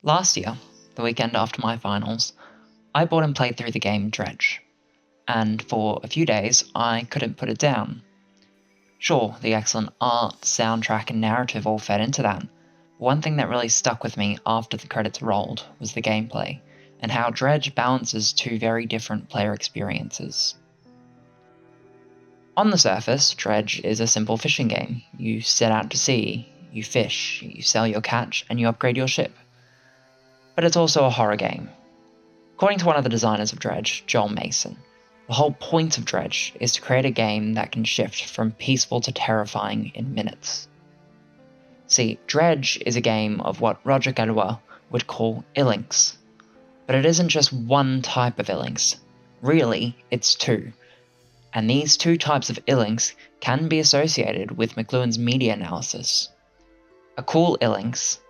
Last year, the weekend after my finals, I bought and played through the game Dredge, and for a few days I couldn't put it down. Sure, the excellent art, soundtrack, and narrative all fed into that, but one thing that really stuck with me after the credits rolled was the gameplay, and how Dredge balances two very different player experiences. On the surface, Dredge is a simple fishing game. You set out to sea, you fish, you sell your catch, and you upgrade your ship. But it's also a horror game. According to one of the designers of Dredge, Joel Mason, the whole point of Dredge is to create a game that can shift from peaceful to terrifying in minutes. See, Dredge is a game of what Roger Callois would call Ilinx. But it isn't just one type of Ilinx. Really, it's two. And these two types of Ilinx can be associated with McLuhan's media analysis. A cool Ilinx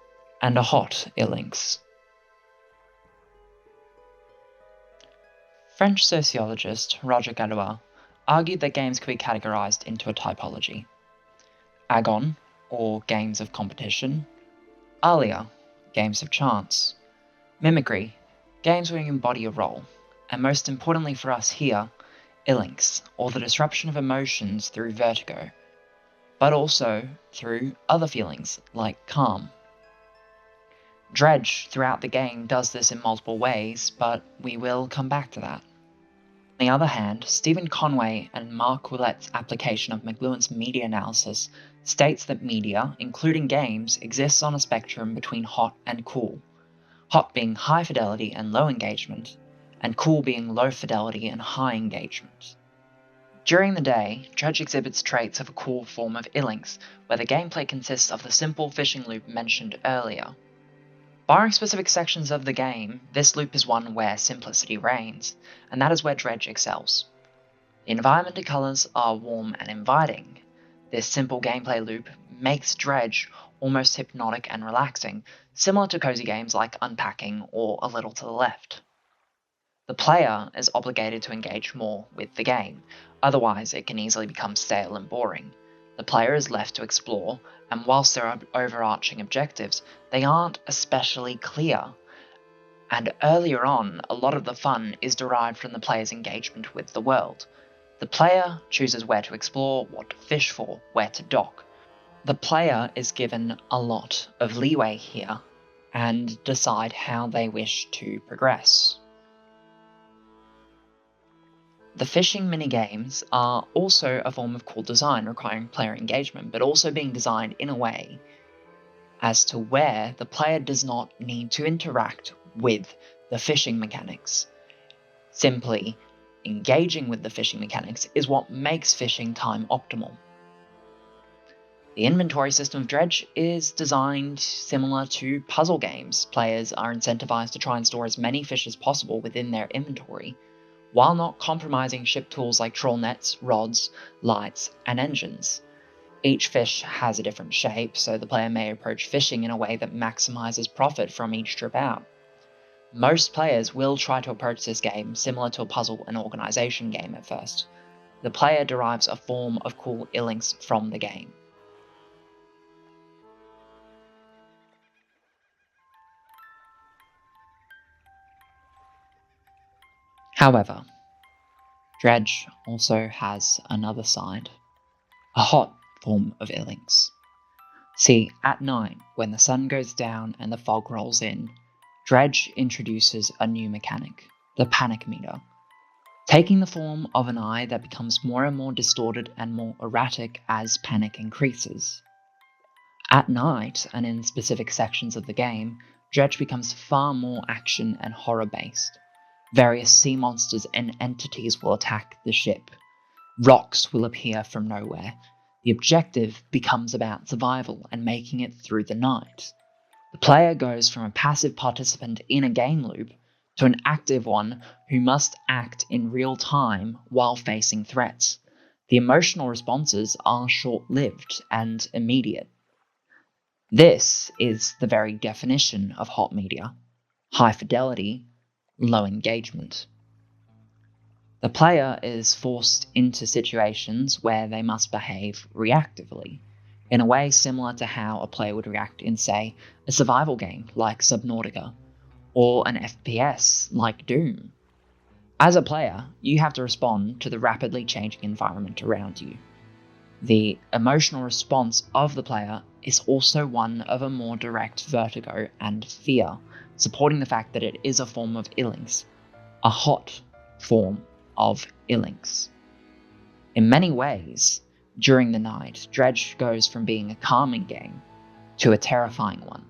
and a hot Ilinx. French sociologist Roger Callois argued that games could be categorized into a typology. Agon, or games of competition. Alia, games of chance. Mimicry, games where you embody a role. And most importantly for us here, Ilinx, or the disruption of emotions through vertigo, but also through other feelings like calm. Dredge throughout the game does this in multiple ways, but we will come back to that. On the other hand, Stephen Conway and Mark Willette's application of McLuhan's media analysis states that media, including games, exists on a spectrum between hot and cool. Hot being high fidelity and low engagement, and cool being low fidelity and high engagement. During the day, Dredge exhibits traits of a cool form of Ilinx, where the gameplay consists of the simple fishing loop mentioned earlier. Barring specific sections of the game, this loop is one where simplicity reigns, and that is where Dredge excels. The environment and colours are warm and inviting. This simple gameplay loop makes Dredge almost hypnotic and relaxing, similar to cozy games like Unpacking or A Little to the Left. The player is obligated to engage more with the game, otherwise it can easily become stale and boring. The player is left to explore, and whilst there are overarching objectives, they aren't especially clear. And earlier on, a lot of the fun is derived from the player's engagement with the world. The player chooses where to explore, what to fish for, where to dock. The player is given a lot of leeway here, and decide how they wish to progress. The fishing minigames are also a form of cool design requiring player engagement, but also being designed in a way as to where the player does not need to interact with the fishing mechanics. Simply engaging with the fishing mechanics is what makes fishing time optimal. The inventory system of Dredge is designed similar to puzzle games. Players are incentivized to try and store as many fish as possible within their inventory, while not compromising ship tools like trawl nets, rods, lights, and engines. Each fish has a different shape, so the player may approach fishing in a way that maximizes profit from each trip out. Most players will try to approach this game similar to a puzzle and organization game at first. The player derives a form of cool Ilinx from the game. However, Dredge also has another side, a hot form of Ilinx. See, at night, when the sun goes down and the fog rolls in, Dredge introduces a new mechanic, the panic meter, taking the form of an eye that becomes more and more distorted and more erratic as panic increases. At night, and in specific sections of the game, Dredge becomes far more action and horror-based. Various sea monsters and entities will attack the ship. Rocks will appear from nowhere. The objective becomes about survival and making it through the night. The player goes from a passive participant in a game loop to an active one who must act in real time while facing threats. The emotional responses are short-lived and immediate. This is the very definition of hot media: high fidelity, low engagement. The player is forced into situations where they must behave reactively. in a way similar to how a player would react in, say, a survival game like Subnautica, or an FPS like Doom. As a player, you have to respond to the rapidly changing environment around you. The emotional response of the player is also one of a more direct vertigo and fear, supporting the fact that it is a form of Ilinx, a hot form of Ilinx. In many ways, during the night, Dredge goes from being a calming game to a terrifying one,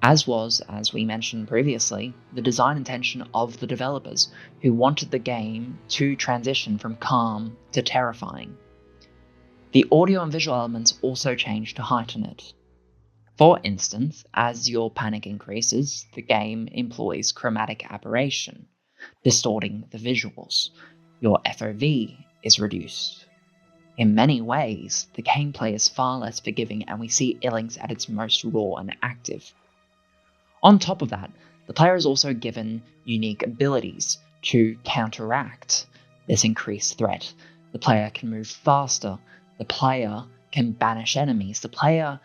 as was, as we mentioned previously, the design intention of the developers, who wanted the game to transition from calm to terrifying. The audio and visual elements also change to heighten it. For instance, as your panic increases, the game employs chromatic aberration, distorting the visuals. Your FOV is reduced. In many ways, the gameplay is far less forgiving, and we see Ilinx at its most raw and active. On top of that, the player is also given unique abilities to counteract this increased threat. The player can move faster, the player can banish enemies, the player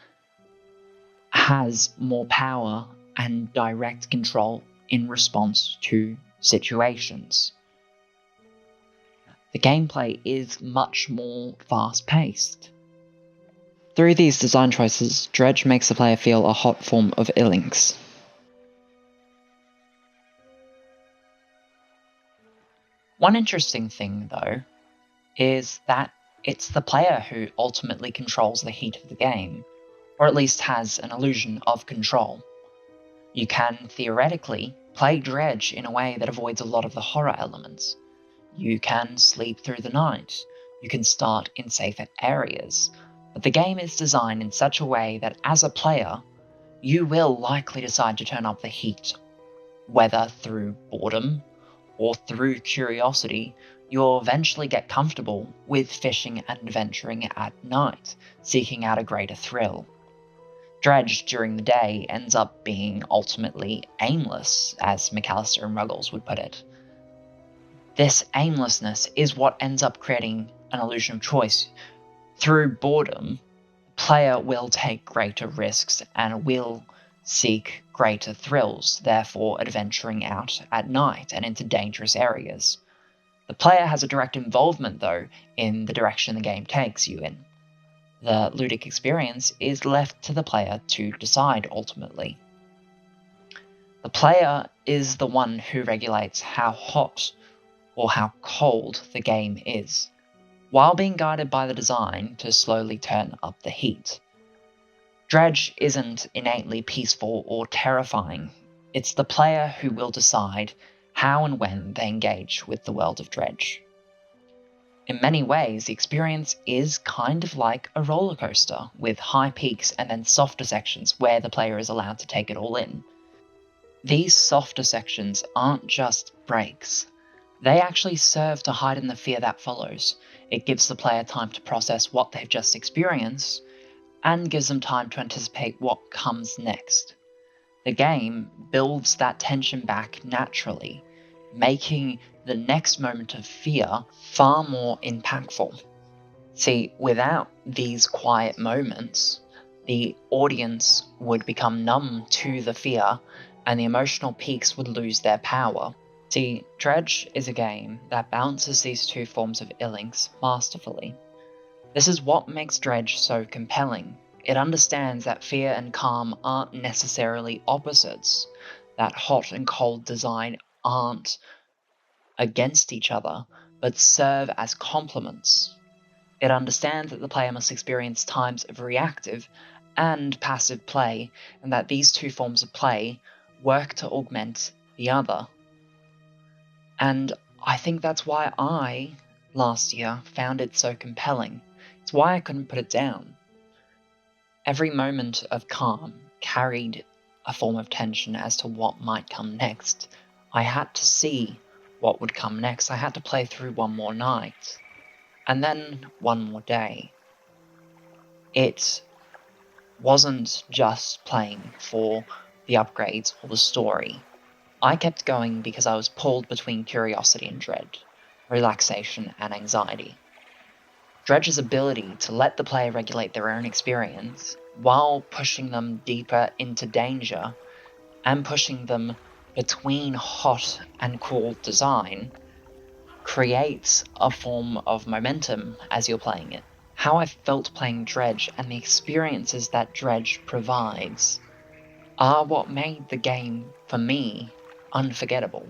has more power and direct control in response to situations. The gameplay is much more fast-paced. Through these design choices, Dredge makes the player feel a hot form of Ilinx. One interesting thing, though, is that it's the player who ultimately controls the heat of the game, or at least has an illusion of control. You can, theoretically, play Dredge in a way that avoids a lot of the horror elements. You can sleep through the night, you can start in safer areas, but the game is designed in such a way that as a player, you will likely decide to turn up the heat, whether through boredom or through curiosity. You'll eventually get comfortable with fishing and adventuring at night, seeking out a greater thrill. Dredge during the day ends up being ultimately aimless, as McAllister and Ruggles would put it. This aimlessness is what ends up creating an illusion of choice. Through boredom, the player will take greater risks and will seek greater thrills, therefore adventuring out at night and into dangerous areas. The player has a direct involvement, though, in the direction the game takes you in. The ludic experience is left to the player to decide ultimately. The player is the one who regulates how hot or how cold the game is, while being guided by the design to slowly turn up the heat. Dredge isn't innately peaceful or terrifying. It's the player who will decide how and when they engage with the world of Dredge. In many ways, the experience is kind of like a roller coaster, with high peaks and then softer sections where the player is allowed to take it all in. These softer sections aren't just breaks. They actually serve to heighten the fear that follows. It gives the player time to process what they've just experienced, and gives them time to anticipate what comes next. The game builds that tension back naturally, making the next moment of fear far more impactful. See, without these quiet moments, the audience would become numb to the fear, and the emotional peaks would lose their power. See, Dredge is a game that balances these two forms of Ilinx masterfully. This is what makes Dredge so compelling. It understands that fear and calm aren't necessarily opposites, that hot and cold design aren't against each other, but serve as complements. It understands that the player must experience times of reactive and passive play, and that these two forms of play work to augment the other. And I think that's why I, last year, found it so compelling. It's why I couldn't put it down. Every moment of calm carried a form of tension as to what might come next. I had to see what would come next. I had to play through one more night, and then one more day. It wasn't just playing for the upgrades or the story. I kept going because I was pulled between curiosity and dread, relaxation and anxiety. Dredge's ability to let the player regulate their own experience while pushing them deeper into danger and pushing them between hot and cool design creates a form of momentum as you're playing it. How I felt playing Dredge and the experiences that Dredge provides are what made the game, for me, unforgettable.